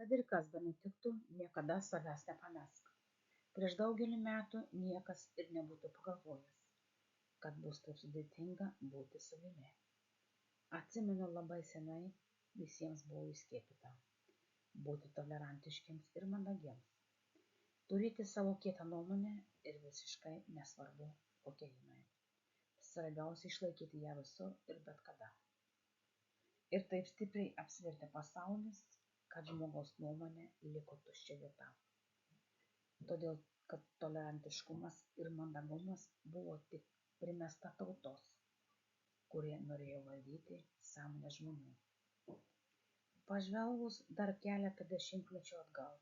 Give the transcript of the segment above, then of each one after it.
Kad ir kas benutiktų, niekada savęs nepamesk. Prieš daugelį metų niekas ir nebūtų pagalvojęs, kad bus taip sudėtinga būti savimi. Atsimenu, labai senai visiems buvo įskiepyta būti tolerantiškiams ir mandagiems, turėti savo kietą nuomonę ir visiškai nesvarbu, kokia jinai. Svarbiausia išlaikyti ją visur ir bet kada. Ir taip stipriai apsivertė pasaulis, kad žmogaus nuomonė liko tuščia vieta. Todėl, kad tolerantiškumas ir mandagumas buvo tik primesta tautos, kurie norėjo valdyti sąmonę žmonių. Pažvelgus dar keletą dešimtmečių atgal,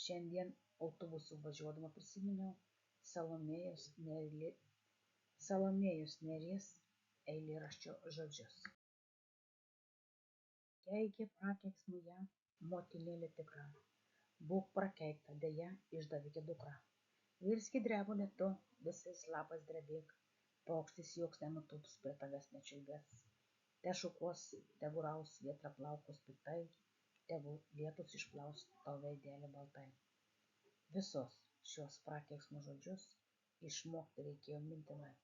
šiandien autobusu važiuodama prisiminiau Salomėjos Nėries eilėraščio žodžius. Keikė prakeiksmu ją, motinėlė tikra, būk prakeikta, deja, išdavikė dukra. Virski drebulė tu, visais lapais drebėk, paukštis joks nenutūps, prie tavęs nečiulbės. Te šukuos, tegu raus vietra plaukus piktai, tegu lietus išplaus tau veidelį baltai. Visos šios prakeiksmo žodžius išmokti reikėjo mintinai.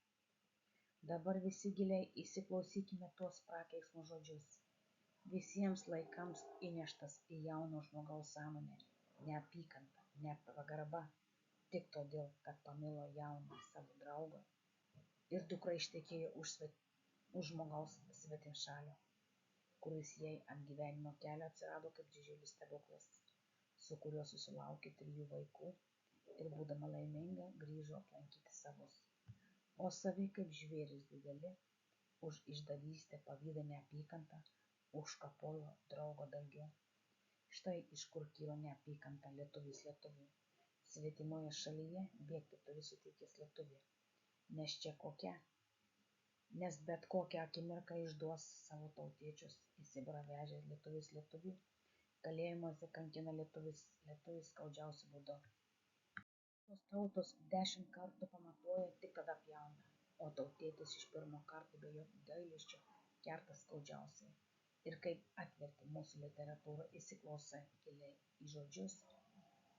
Dabar visi giliai įsiklausykime tuos prakeiksmo žodžius. Visiems laikams įneštas į jauno žmogaus sąmonę neapykanta, nepagarba, tik todėl, kad pamilo jauną savo draugą ir dukra ištekėjo už žmogaus svetimšalio, kuris jai ant gyvenimo kelio atsirado kaip didžiulis stebuklas, su kuriuo susilaukė 3 vaikų ir būdama laiminga grįžo aplankyti savus. O savi kaip žvėrys dideli, už išdavystę, pavydą, neapykantą, užkapojo draugo dalgiu. Štai iš kur kyla neapykanta lietuvis lietuviui. Svetimoje šalyje bėgti turi sutikęs lietuvį, nes bet kokią akimirką išduos savo tautiečius į Sibirą vežęs lietuvis lietuvį, kalėjimuose kankina lietuvis skaudžiausiu būdu. Tos tautos 10 kartų pamatuoja, tik tada pjauna, o tautietis iš pirmo karto be jokio gailesčio kerta skaudžiausiai. Ir kaip atverti mūsų literatūrą, įsiklausai giliai į žodžius,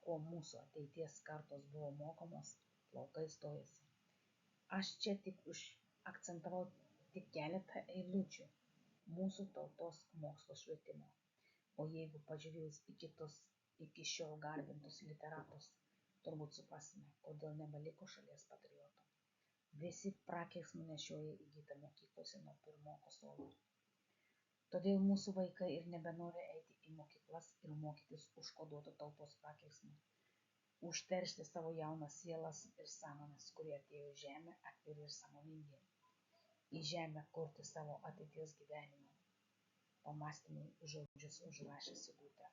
ko mūsų ateities kartos buvo mokomos, plaukai stojasi. Aš čia tik akcentavau tik keletą eilučių mūsų tautos mokslo švietimo. O jeigu pažiūrėjus į kitus iki šiol garbintus literatus, turbūt suprasime, kodėl nebeliko šalies patriotų. Visi prakeiksmų nešioja įgytą mokyklose nuo pirmoko suolo. Todėl mūsų vaikai ir nebenori eiti į mokyklas ir mokytis užkoduotų tautos prakeiksmų, užteršti savo jaunas sielas ir sąmonės, kurie atėjo į žemę atviri ir sąmoningi, į žemę kurti savo ateities gyvenimo. Pamąstymui žodžius užrašė Sigutė.